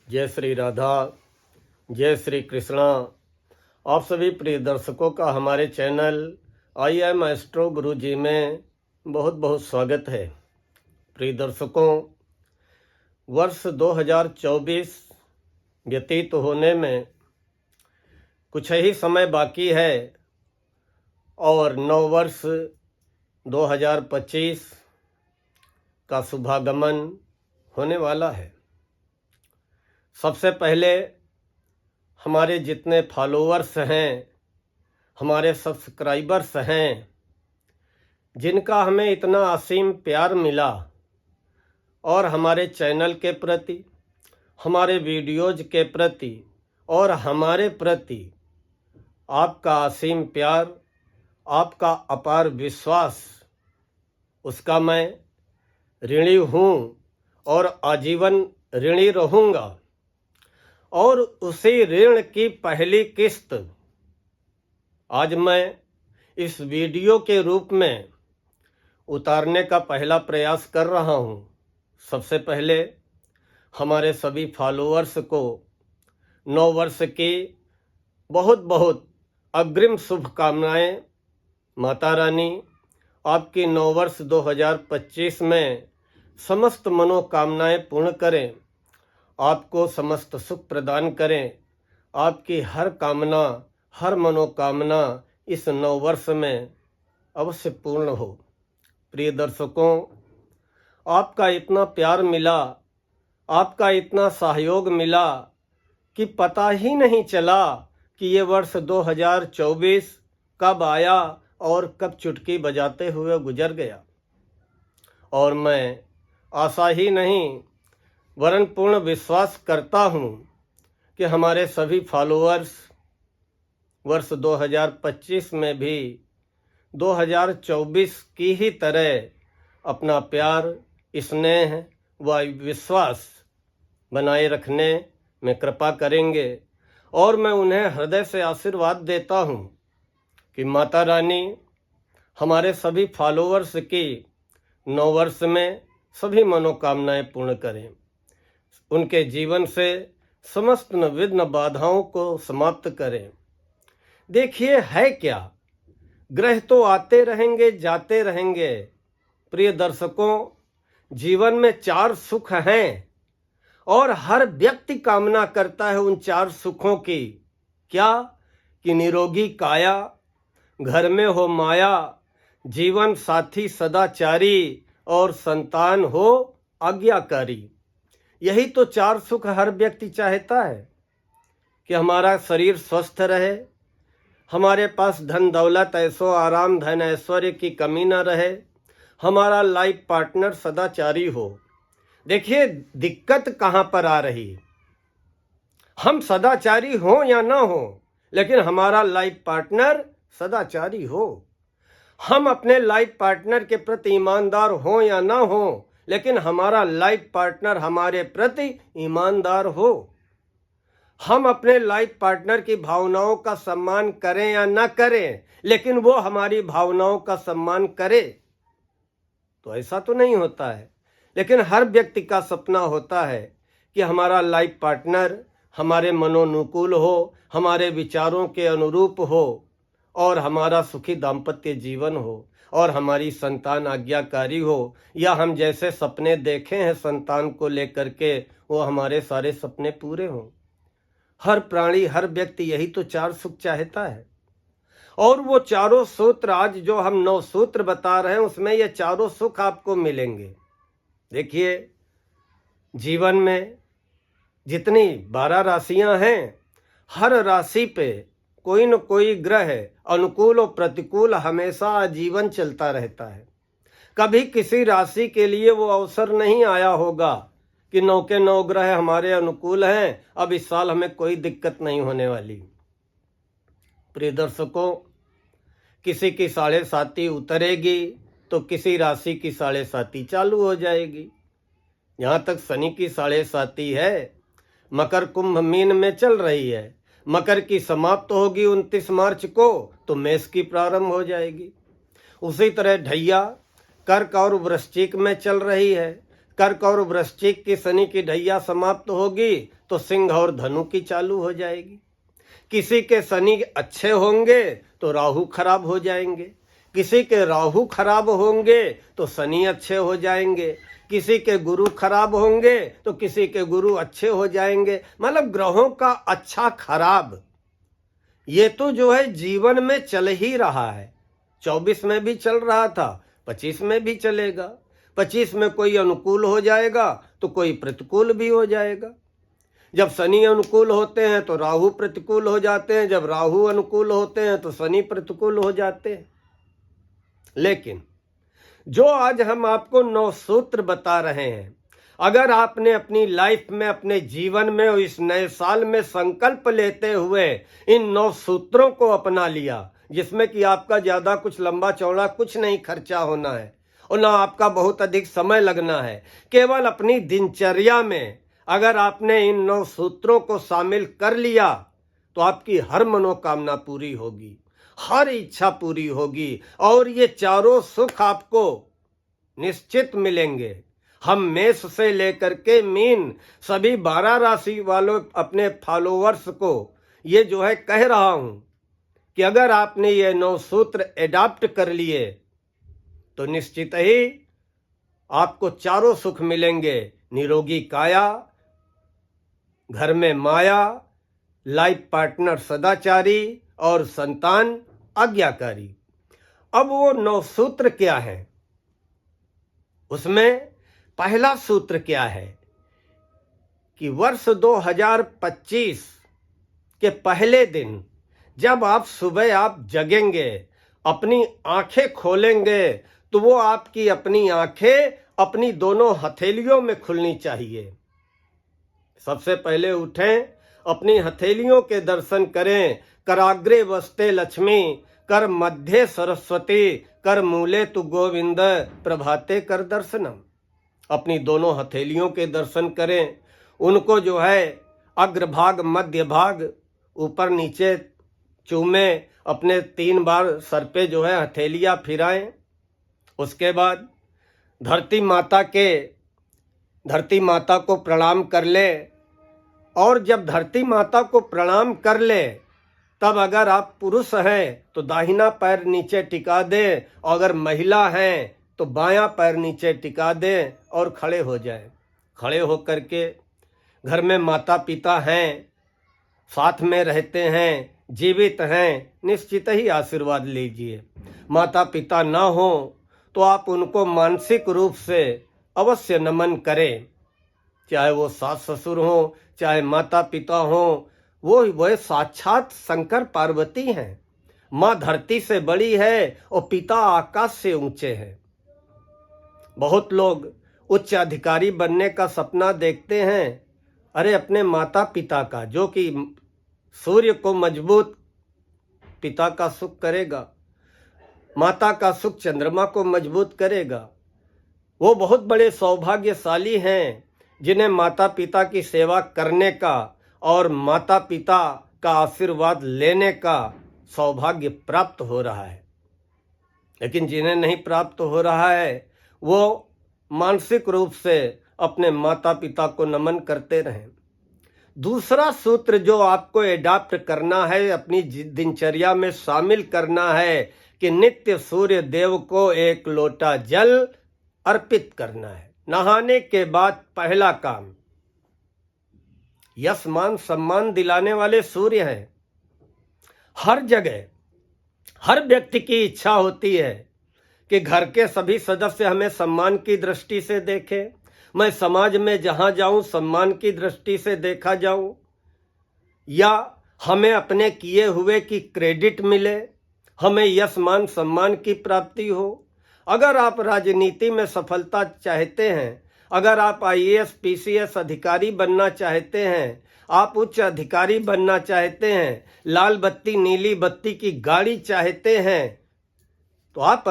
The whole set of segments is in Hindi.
जय श्री राधा, जय श्री कृष्णा। आप सभी प्रिय दर्शकों का हमारे चैनल आई एम एस्ट्रो गुरु जी में बहुत बहुत स्वागत है। प्रिय दर्शकों, वर्ष 2024 व्यतीत होने में कुछ ही समय बाकी है और नव वर्ष 2025 का शुभागमन होने वाला है। सबसे पहले हमारे जितने फॉलोअर्स हैं, हमारे सब्सक्राइबर्स हैं, जिनका हमें इतना असीम प्यार मिला और हमारे चैनल के प्रति, हमारे वीडियोज के प्रति और हमारे प्रति आपका असीम प्यार, आपका अपार विश्वास, उसका मैं ऋणी हूँ और आजीवन ऋणी रहूँगा। और उसी ऋण की पहली किस्त आज मैं इस वीडियो के रूप में उतारने का पहला प्रयास कर रहा हूँ। सबसे पहले हमारे सभी फॉलोअर्स को नव वर्ष की बहुत बहुत अग्रिम शुभकामनाएं। माता रानी आपकी नव वर्ष 2025 में समस्त मनोकामनाएं पूर्ण करें, आपको समस्त सुख प्रदान करें, आपकी हर कामना, हर मनोकामना इस नव वर्ष में अवश्य पूर्ण हो। प्रिय दर्शकों, आपका इतना प्यार मिला, आपका इतना सहयोग मिला कि पता ही नहीं चला कि ये वर्ष 2024 कब आया और कब चुटकी बजाते हुए गुजर गया। और मैं आशा ही नहीं वरन पूर्ण विश्वास करता हूँ कि हमारे सभी फॉलोअर्स वर्ष 2025 में भी 2024 की ही तरह अपना प्यार, स्नेह व विश्वास बनाए रखने में कृपा करेंगे। और मैं उन्हें हृदय से आशीर्वाद देता हूँ कि माता रानी हमारे सभी फॉलोअर्स की नव वर्ष में सभी मनोकामनाएं पूर्ण करें, उनके जीवन से समस्त विघ्न बाधाओं को समाप्त करें। देखिए है क्या, ग्रह तो आते रहेंगे जाते रहेंगे। प्रिय दर्शकों, जीवन में 4 सुख हैं और हर व्यक्ति कामना करता है उन 4 सुखों की। क्या? कि निरोगी काया, घर में हो माया, जीवन साथी सदाचारी और संतान हो आज्ञाकारी। यही तो 4 सुख हर व्यक्ति चाहता है कि हमारा शरीर स्वस्थ रहे, हमारे पास धन दौलत ऐशो आराम धन ऐश्वर्य की कमी न रहे, हमारा लाइफ पार्टनर सदाचारी हो। देखिए दिक्कत कहाँ पर आ रही है, हम सदाचारी हो या ना हो, लेकिन हमारा लाइफ पार्टनर सदाचारी हो। हम अपने लाइफ पार्टनर के प्रति ईमानदार हो या ना हो, लेकिन हमारा लाइफ पार्टनर हमारे प्रति ईमानदार हो। हम अपने लाइफ पार्टनर की भावनाओं का सम्मान करें या ना करें, लेकिन वो हमारी भावनाओं का सम्मान करे। तो ऐसा तो नहीं होता है, लेकिन हर व्यक्ति का सपना होता है कि हमारा लाइफ पार्टनर हमारे मनोनुकूल हो, हमारे विचारों के अनुरूप हो और हमारा सुखी दाम्पत्य जीवन हो और हमारी संतान आज्ञाकारी हो, या हम जैसे सपने देखे हैं संतान को लेकर के वो हमारे सारे सपने पूरे हों। हर प्राणी, हर व्यक्ति यही तो 4 सुख चाहता है। और वो चारों सूत्र आज जो हम 9 सूत्र बता रहे हैं उसमें ये चारों सुख आपको मिलेंगे। देखिए जीवन में जितनी 12 राशियां हैं, हर राशि पे कोई न कोई ग्रह अनुकूल और प्रतिकूल हमेशा आजीवन चलता रहता है। कभी किसी राशि के लिए वो अवसर नहीं आया होगा कि 9 के 9 ग्रह हमारे अनुकूल हैं, अब इस साल हमें कोई दिक्कत नहीं होने वाली। प्रिय दर्शकों, किसी की 7.5 उतरेगी तो किसी राशि की 7.5 चालू हो जाएगी। यहाँ तक शनि की 7.5 है, मकर कुंभ मीन में चल रही है। मकर की समाप्त होगी 29 मार्च को तो मेष की प्रारंभ हो जाएगी। उसी तरह ढैया कर्क और वृश्चिक में चल रही है। कर्क और वृश्चिक की शनि की ढैया समाप्त होगी तो सिंह और धनु की चालू हो जाएगी। किसी के शनि अच्छे होंगे तो राहु खराब हो जाएंगे, किसी के राहु खराब होंगे तो शनि अच्छे हो जाएंगे, किसी के गुरु खराब होंगे तो किसी के गुरु अच्छे हो जाएंगे। मतलब ग्रहों का अच्छा खराब ये तो जो है जीवन में चल ही रहा है। 24 में भी चल रहा था, 25 में भी चलेगा। 25 में कोई अनुकूल हो जाएगा तो कोई प्रतिकूल भी हो जाएगा। जब शनि अनुकूल होते हैं तो राहु प्रतिकूल हो जाते हैं, जब राहु अनुकूल होते हैं तो शनि प्रतिकूल हो जाते हैं। लेकिन जो आज हम आपको 9 सूत्र बता रहे हैं, अगर आपने अपनी लाइफ में, अपने जीवन में और इस नए साल में संकल्प लेते हुए इन 9 सूत्रों को अपना लिया, जिसमें कि आपका ज्यादा कुछ लंबा चौड़ा कुछ नहीं खर्चा होना है और ना आपका बहुत अधिक समय लगना है, केवल अपनी दिनचर्या में अगर आपने इन 9 सूत्रों को शामिल कर लिया तो आपकी हर मनोकामना पूरी होगी, हर इच्छा पूरी होगी और ये चारों सुख आपको निश्चित मिलेंगे। हम मेष से लेकर के मीन सभी 12 राशि वालों अपने फॉलोअर्स को ये जो है कह रहा हूं कि अगर आपने ये 9 सूत्र एडॉप्ट कर लिए तो निश्चित ही आपको चारों सुख मिलेंगे। निरोगी काया, घर में माया, लाइफ पार्टनर सदाचारी और संतान आज्ञाकारी। अब वो 9 सूत्र क्या है, उसमें पहला सूत्र क्या है कि वर्ष 2025 के पहले दिन जब आप सुबह जगेंगे, अपनी आंखें खोलेंगे, तो वो आपकी अपनी आंखें अपनी दोनों हथेलियों में खुलनी चाहिए। सबसे पहले उठें, अपनी हथेलियों के दर्शन करें। कराग्रे वस्ते लक्ष्मी, कर मध्य सरस्वती, कर मूले तु गोविंद, प्रभाते कर दर्शनम। अपनी दोनों हथेलियों के दर्शन करें, उनको जो है अग्रभाग, मध्य भाग, ऊपर नीचे चूमे, अपने 3 बार सर पे जो है हथेलियां फिराएं। उसके बाद धरती माता को प्रणाम कर ले और जब धरती माता को प्रणाम कर ले तब अगर आप पुरुष हैं तो दाहिना पैर नीचे टिका दें और अगर महिला हैं तो बायां पैर नीचे टिका दें और खड़े हो जाएं। खड़े होकर के घर में माता पिता हैं, साथ में रहते हैं, जीवित हैं, निश्चित ही आशीर्वाद लीजिए। माता पिता ना हो तो आप उनको मानसिक रूप से अवश्य नमन करें, चाहे वो सास ससुर हो, चाहे माता पिता हो, वो साक्षात शंकर पार्वती हैं। माँ धरती से बड़ी है और पिता आकाश से ऊंचे हैं। बहुत लोग उच्च अधिकारी बनने का सपना देखते हैं। अरे अपने माता पिता का, जो कि सूर्य को मजबूत पिता का सुख करेगा, माता का सुख चंद्रमा को मजबूत करेगा। वो बहुत बड़े सौभाग्यशाली हैं जिन्हें माता पिता की सेवा करने का और माता पिता का आशीर्वाद लेने का सौभाग्य प्राप्त हो रहा है। लेकिन जिन्हें नहीं प्राप्त हो रहा है वो मानसिक रूप से अपने माता पिता को नमन करते रहें। दूसरा सूत्र जो आपको एडॉप्ट करना है, अपनी दिनचर्या में शामिल करना है कि नित्य सूर्य देव को 1 लोटा जल अर्पित करना है। नहाने के बाद पहला काम, यश मान सम्मान दिलाने वाले सूर्य हैं। हर जगह हर व्यक्ति की इच्छा होती है कि घर के सभी सदस्य हमें सम्मान की दृष्टि से देखें, मैं समाज में जहां जाऊं सम्मान की दृष्टि से देखा जाऊं, या हमें अपने किए हुए की क्रेडिट मिले, हमें यश मान सम्मान की प्राप्ति हो। अगर आप राजनीति में सफलता चाहते हैं, अगर आप IAS PCS अधिकारी बनना चाहते हैं, आप उच्च अधिकारी बनना चाहते हैं, लाल बत्ती नीली बत्ती की गाड़ी चाहते हैं, तो आप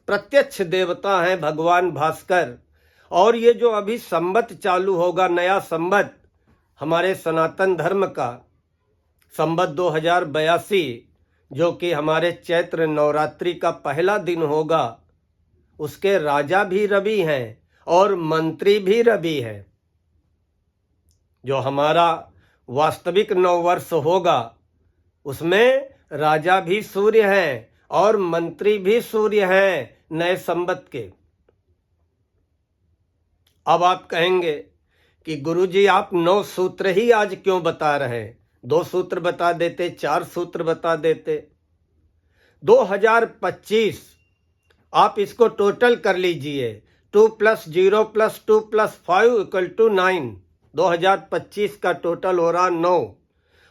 प्रत्यक्ष देवता हैं भगवान भास्कर। और ये जो अभी संवत चालू होगा, नया संवत हमारे सनातन धर्म का संवत 2082, जो कि हमारे चैत्र नवरात्रि का पहला दिन होगा, उसके राजा भी रवि हैं और मंत्री भी रवि हैं। जो हमारा वास्तविक नववर्ष होगा उसमें राजा भी सूर्य हैं और मंत्री भी सूर्य हैं नए संवत के। अब आप कहेंगे कि गुरुजी आप 9 सूत्र ही आज क्यों बता रहे हैं, 2 सूत्र बता देते, 4 सूत्र बता देते। 2025 आप इसको टोटल कर लीजिए, 2 + 0 + 2 + 5 = 9। 2025 का टोटल हो रहा 9,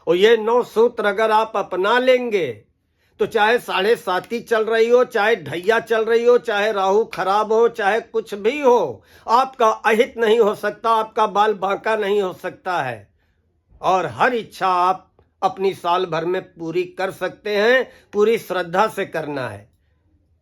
और ये 9 सूत्र अगर आप अपना लेंगे तो चाहे 7.5 चल रही हो, चाहे ढैया चल रही हो, चाहे राहु खराब हो, चाहे कुछ भी हो, आपका अहित नहीं हो सकता, आपका बाल बांका नहीं हो सकता है, और हर इच्छा आप अपनी साल भर में पूरी कर सकते हैं। पूरी श्रद्धा से करना है।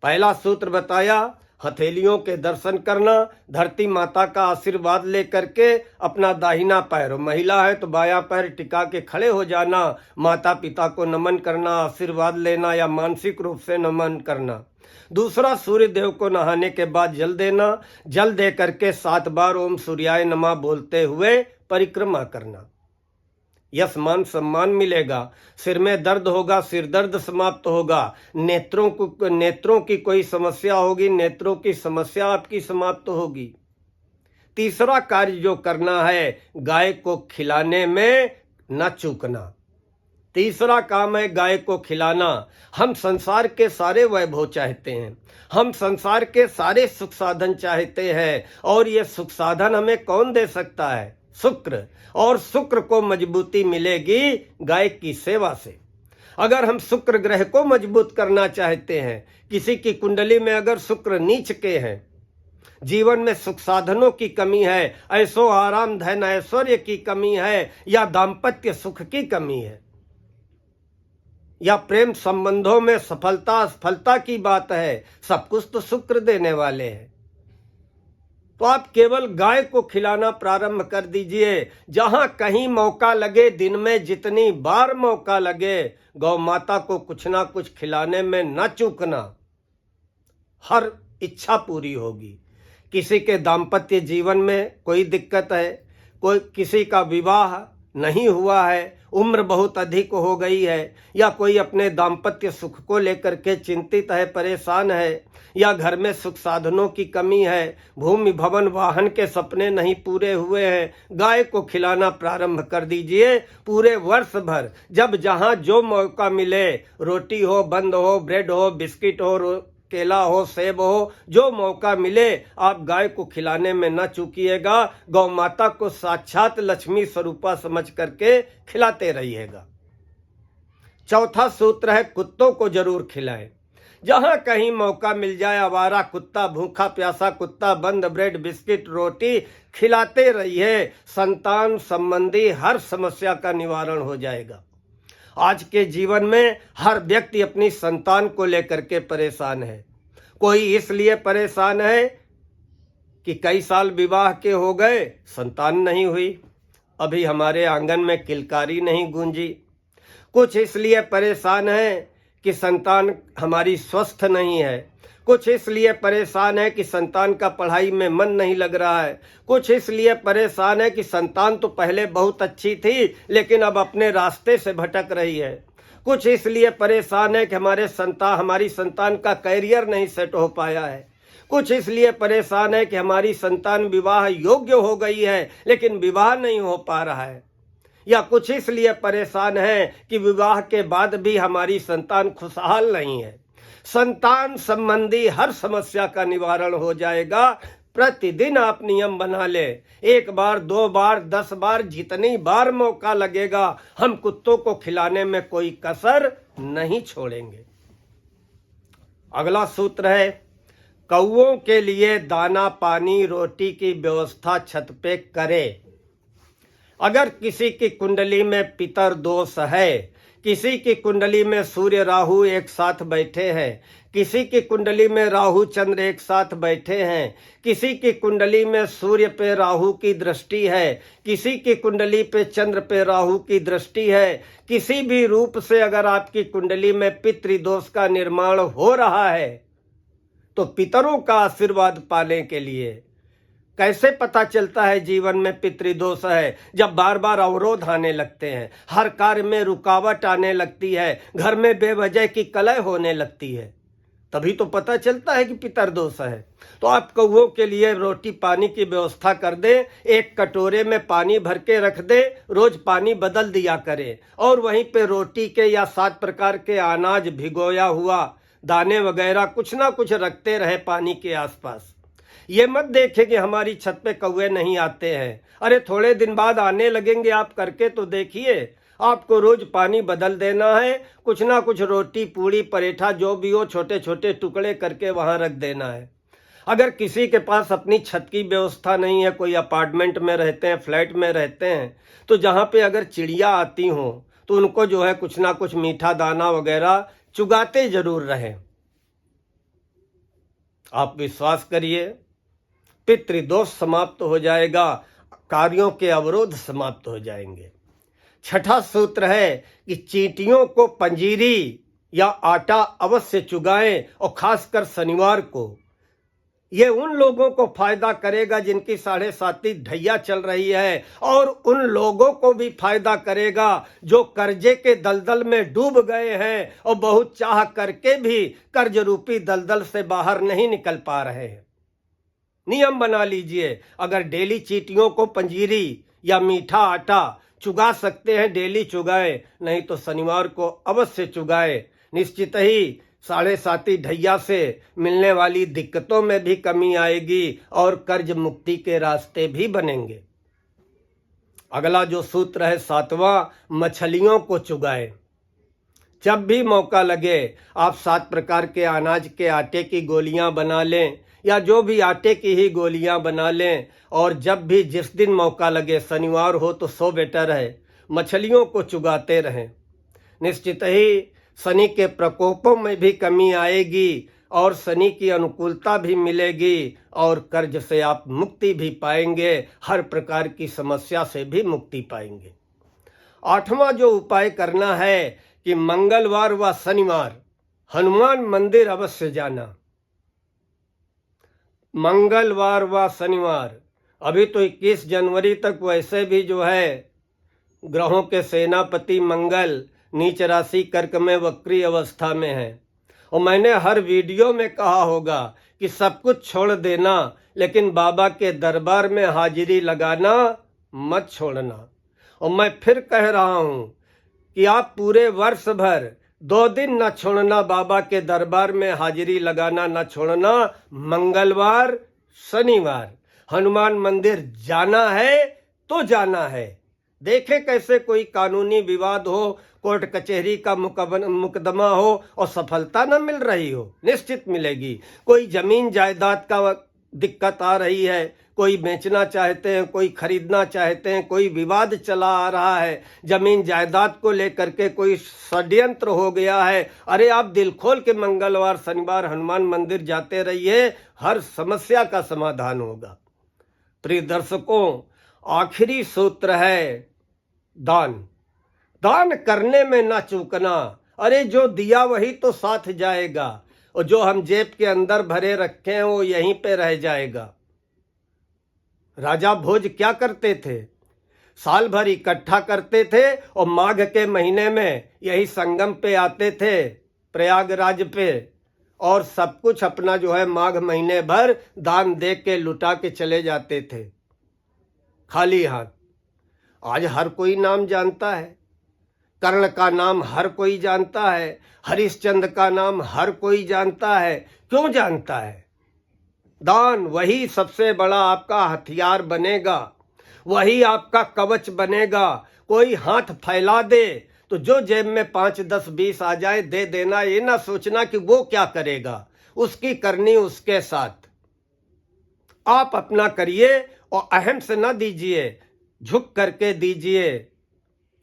पहला सूत्र बताया, हथेलियों के दर्शन करना, धरती माता का आशीर्वाद लेकर के अपना दाहिना पैर, महिला है तो बायां पैर टिका के खड़े हो जाना, माता पिता को नमन करना, आशीर्वाद लेना या मानसिक रूप से नमन करना। दूसरा, सूर्य देव को नहाने के बाद जल देना, जल दे करके 7 बार ओम सूर्याय नमः बोलते हुए परिक्रमा करना। यश मान सम्मान मिलेगा, सिर में दर्द होगा, सिर दर्द समाप्त होगा, नेत्रों की कोई समस्या होगी, नेत्रों की समस्या आपकी समाप्त होगी। तीसरा कार्य जो करना है, गाय को खिलाने में न चूकना। तीसरा काम है गाय को खिलाना। हम संसार के सारे वैभव चाहते हैं, हम संसार के सारे सुख साधन चाहते हैं, और ये सुख साधन हमें कौन दे सकता है? शुक्र। और शुक्र को मजबूती मिलेगी गाय की सेवा से। अगर हम शुक्र ग्रह को मजबूत करना चाहते हैं, किसी की कुंडली में अगर शुक्र नीच के हैं, जीवन में सुख साधनों की कमी है, ऐशो आराम धन ऐश्वर्य की कमी है, या दाम्पत्य सुख की कमी है, या प्रेम संबंधों में सफलता असफलता की बात है, सब कुछ तो शुक्र देने वाले हैं। तो आप केवल गाय को खिलाना प्रारंभ कर दीजिए। जहां कहीं मौका लगे, दिन में जितनी बार मौका लगे, गौ माता को कुछ ना कुछ खिलाने में न चूकना। हर इच्छा पूरी होगी। किसी के दाम्पत्य जीवन में कोई दिक्कत है, कोई किसी का विवाह नहीं हुआ है, उम्र बहुत अधिक हो गई है, या कोई अपने दाम्पत्य सुख को लेकर के चिंतित है, परेशान है, या घर में सुख साधनों की कमी है, भूमि भवन वाहन के सपने नहीं पूरे हुए हैं, गाय को खिलाना प्रारंभ कर दीजिए। पूरे वर्ष भर जब जहां जो मौका मिले, रोटी हो, बंद हो, ब्रेड हो, बिस्किट हो, केला हो, सेब हो, जो मौका मिले आप गाय को खिलाने में न चूकिएगा। गौ माता को साक्षात लक्ष्मी स्वरूपा समझ करके खिलाते रहिएगा। चौथा सूत्र है, कुत्तों को जरूर खिलाएं। जहां कहीं मौका मिल जाए, आवारा कुत्ता, भूखा प्यासा कुत्ता, बंद ब्रेड, बिस्किट, रोटी खिलाते रहिए। संतान संबंधी हर समस्या का निवारण हो जाएगा। आज के जीवन में हर व्यक्ति अपनी संतान को लेकर के परेशान है। कोई इसलिए परेशान है कि कई साल विवाह के हो गए, संतान नहीं हुई, अभी हमारे आंगन में किलकारी नहीं गूंजी। कुछ इसलिए परेशान है कि संतान हमारी स्वस्थ नहीं है। कुछ इसलिए परेशान है कि संतान का पढ़ाई में मन नहीं लग रहा है। कुछ इसलिए परेशान है कि संतान तो पहले बहुत अच्छी थी लेकिन अब अपने रास्ते से भटक रही है। कुछ इसलिए परेशान है कि हमारी संतान का कैरियर नहीं सेट हो पाया है। कुछ इसलिए परेशान है कि हमारी संतान विवाह योग्य हो गई है लेकिन विवाह नहीं हो पा रहा है। या कुछ इसलिए परेशान है कि विवाह के बाद भी हमारी संतान खुशहाल नहीं है। संतान संबंधी हर समस्या का निवारण हो जाएगा। प्रतिदिन आप नियम बना ले, 1 बार 2 बार 10 बार, जितनी बार मौका लगेगा हम कुत्तों को खिलाने में कोई कसर नहीं छोड़ेंगे। अगला सूत्र है, कौओं के लिए दाना पानी रोटी की व्यवस्था छत पे करे। अगर किसी की कुंडली में पितर दोष है, किसी की कुंडली में सूर्य राहु एक साथ बैठे हैं, किसी की कुंडली में राहु चंद्र एक साथ बैठे हैं, किसी की कुंडली में सूर्य पे राहु की दृष्टि है, किसी की कुंडली पे चंद्र पे राहु की दृष्टि है, किसी भी रूप से अगर आपकी कुंडली में पितृदोष का निर्माण हो रहा है तो पितरों का आशीर्वाद पाने के लिए कैसे पता चलता है जीवन में पितृदोष है? जब बार बार अवरोध आने लगते हैं, हर कार्य में रुकावट आने लगती है, घर में बेवजह की कलह होने लगती है, तभी तो पता चलता है कि पितृदोष है। तो आप कौओं के लिए रोटी पानी की व्यवस्था कर दें, एक कटोरे में पानी भर के रख दें, रोज पानी बदल दिया करें, और वहीं पे रोटी के या 7 प्रकार के अनाज भिगोया हुआ दाने वगैरह कुछ ना कुछ रखते रहे पानी के आसपास। ये मत देखें कि हमारी छत पे कौवे नहीं आते हैं, अरे थोड़े दिन बाद आने लगेंगे, आप करके तो देखिए। आपको रोज पानी बदल देना है, कुछ ना कुछ रोटी पूड़ी परेठा जो भी हो छोटे छोटे टुकड़े करके वहां रख देना है। अगर किसी के पास अपनी छत की व्यवस्था नहीं है, कोई अपार्टमेंट में रहते हैं, फ्लैट में रहते हैं, तो जहां पे अगर चिड़िया आती हो तो उनको जो है कुछ ना कुछ मीठा दाना वगैरह चुगाते जरूर रहें। आप विश्वास करिए, पितृदोष समाप्त हो जाएगा, कार्यों के अवरोध समाप्त हो जाएंगे। छठा सूत्र है कि चींटियों को पंजीरी या आटा अवश्य चुगाएं, और खासकर शनिवार को। ये उन लोगों को फायदा करेगा जिनकी 7.5 ढैया चल रही है, और उन लोगों को भी फायदा करेगा जो कर्जे के दलदल में डूब गए हैं और बहुत चाह करके भी कर्ज रूपी दलदल से बाहर नहीं निकल पा रहे हैं। नियम बना लीजिए, अगर डेली चींटियों को पंजीरी या मीठा आटा चुगा सकते हैं, डेली चुगाए, नहीं तो शनिवार को अवश्य चुगाए। निश्चित ही 7.5 ढैया से मिलने वाली दिक्कतों में भी कमी आएगी और कर्ज मुक्ति के रास्ते भी बनेंगे। अगला जो सूत्र है 7वां, मछलियों को चुगाए। जब भी मौका लगे आप 7 प्रकार के अनाज के आटे की गोलियां बना लें, या जो भी आटे की ही गोलियां बना लें, और जब भी जिस दिन मौका लगे, शनिवार हो तो 100 बेटर है, मछलियों को चुगाते रहें। निश्चित ही शनि के प्रकोपों में भी कमी आएगी और शनि की अनुकूलता भी मिलेगी, और कर्ज से आप मुक्ति भी पाएंगे, हर प्रकार की समस्या से भी मुक्ति पाएंगे। 8वां जो उपाय करना है कि मंगलवार व शनिवार हनुमान मंदिर अवश्य जाना। मंगलवार व शनिवार, अभी तो 21 जनवरी तक वैसे भी जो है ग्रहों के सेनापति मंगल नीच राशि कर्क में वक्री अवस्था में है, और मैंने हर वीडियो में कहा होगा कि सब कुछ छोड़ देना, लेकिन बाबा के दरबार में हाजिरी लगाना मत छोड़ना। और मैं फिर कह रहा हूं कि आप पूरे वर्ष भर 2 दिन न छोड़ना, बाबा के दरबार में हाजिरी लगाना न छोड़ना। मंगलवार शनिवार हनुमान मंदिर जाना है तो जाना है। देखे कैसे कोई कानूनी विवाद हो, कोर्ट कचहरी का मुकदमा हो और सफलता न मिल रही हो, निश्चित मिलेगी। कोई जमीन जायदाद का दिक्कत आ रही है, कोई बेचना चाहते हैं, कोई खरीदना चाहते हैं, कोई विवाद चला आ रहा है, जमीन जायदाद को लेकर के कोई षड्यंत्र हो गया है, अरे आप दिल खोल के मंगलवार शनिवार हनुमान मंदिर जाते रहिए, हर समस्या का समाधान होगा। प्रिय दर्शकों, आखिरी सूत्र है दान। दान करने में ना चूकना। अरे जो दिया वही तो साथ जाएगा, और जो हम जेब के अंदर भरे रखे हैं वो यहीं पे रह जाएगा। राजा भोज क्या करते थे? साल भर इकट्ठा करते थे और माघ के महीने में यही संगम पे आते थे, प्रयागराज पे, और सब कुछ अपना जो है माघ महीने भर दान दे के लुटा के चले जाते थे खाली हाथ। आज हर कोई नाम जानता है, कर्ण का नाम हर कोई जानता है, हरिश्चंद्र का नाम हर कोई जानता है। क्यों जानता है? दान वही सबसे बड़ा आपका हथियार बनेगा, वही आपका कवच बनेगा। कोई हाथ फैला दे तो जो जेब में 5, 10, 20 आ जाए दे देना, ये ना सोचना कि वो क्या करेगा, उसकी करनी उसके साथ। आप अपना करिए और अहम से ना दीजिए, झुक करके दीजिए,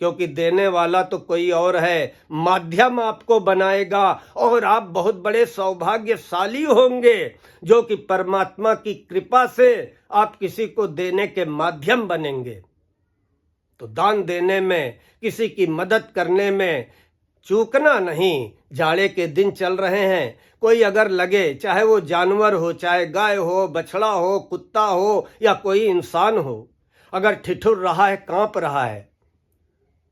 क्योंकि देने वाला तो कोई और है, माध्यम आपको बनाएगा और आप बहुत बड़े सौभाग्यशाली होंगे, जो कि परमात्मा की कृपा से आप किसी को देने के माध्यम बनेंगे। तो दान देने में, किसी की मदद करने में चूकना नहीं। जाड़े के दिन चल रहे हैं, कोई अगर लगे, चाहे वो जानवर हो, चाहे गाय हो, बछड़ा हो, कुत्ता हो या कोई इंसान हो, अगर ठिठुर रहा है, कांप रहा है,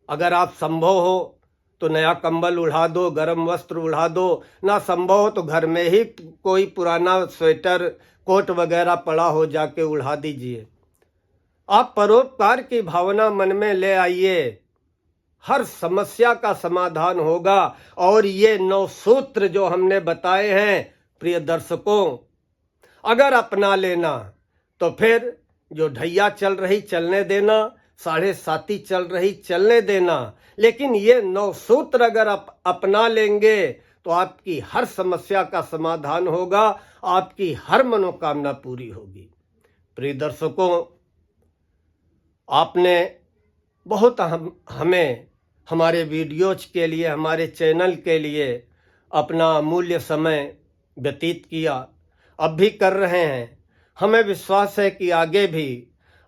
अगर आप संभव हो तो नया कंबल उड़ा दो, गर्म वस्त्र उड़ा दो, ना संभव हो तो घर में ही कोई पुराना स्वेटर, कोट वगैरह पड़ा हो, जाके उड़ा दीजिए। आप परोपकार की भावना मन में ले आइए, हर समस्या का समाधान होगा। और ये 9 सूत्र जो हमने बताए हैं प्रिय दर्शकों, अगर अपना लेना तो फिर जो ढैया चल रही चलने देना, 7.5 चल रही चलने देना, लेकिन ये 9 सूत्र अगर आप अपना लेंगे तो आपकी हर समस्या का समाधान होगा, आपकी हर मनोकामना पूरी होगी। प्रिय दर्शकों, आपने बहुत हमें हमारे वीडियोज के लिए, हमारे चैनल के लिए अपना अमूल्य समय व्यतीत किया, अब भी कर रहे हैं। हमें विश्वास है कि आगे भी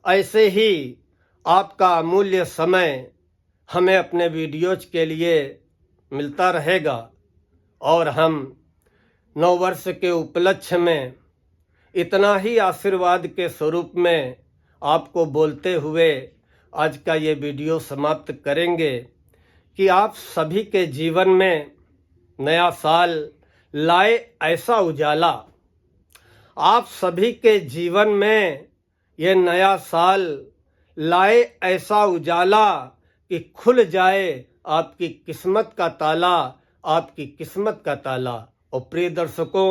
ऐसे ही आपका अमूल्य समय हमें अपने वीडियोज के लिए मिलता रहेगा। और हम 9 वर्ष के उपलक्ष्य में इतना ही आशीर्वाद के स्वरूप में आपको बोलते हुए आज का ये वीडियो समाप्त करेंगे कि आप सभी के जीवन में नया साल लाए ऐसा उजाला, आप सभी के जीवन में ये नया साल लाए ऐसा उजाला कि खुल जाए आपकी किस्मत का ताला, आपकी किस्मत का ताला। और प्रिय दर्शकों,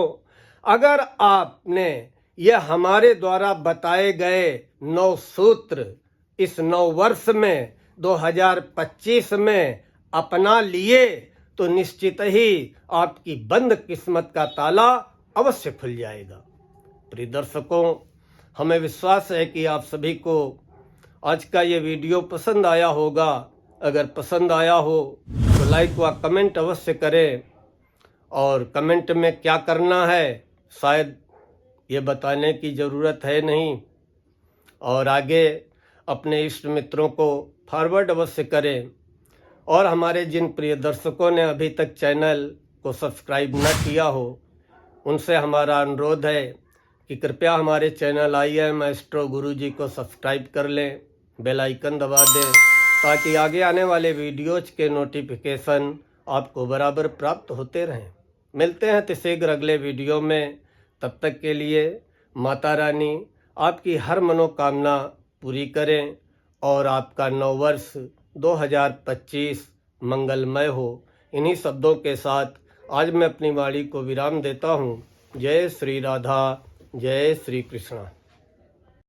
अगर आपने ये हमारे द्वारा बताए गए 9 सूत्र इस 9 वर्ष में 2025 में अपना लिए तो निश्चित ही आपकी बंद किस्मत का ताला अवश्य खुल जाएगा। प्रिय दर्शकों, हमें विश्वास है कि आप सभी को आज का ये वीडियो पसंद आया होगा। अगर पसंद आया हो तो लाइक व कमेंट अवश्य करें, और कमेंट में क्या करना है शायद ये बताने की ज़रूरत है नहीं, और आगे अपने इष्ट मित्रों को फॉरवर्ड अवश्य करें। और हमारे जिन प्रिय दर्शकों ने अभी तक चैनल को सब्सक्राइब न किया हो, उनसे हमारा अनुरोध है कि कृपया हमारे चैनल IAM एस्ट्रो गुरुजी को सब्सक्राइब कर लें, बेल आइकन दबा दें, ताकि आगे आने वाले वीडियोज के नोटिफिकेशन आपको बराबर प्राप्त होते रहें। मिलते हैं तो शीघ्र अगले वीडियो में। तब तक के लिए माता रानी आपकी हर मनोकामना पूरी करें और आपका 9 वर्ष 2025 मंगलमय हो। इन्हीं शब्दों के साथ आज मैं अपनी वाणी को विराम देता हूँ। जय श्री राधा, जय श्री कृष्णा।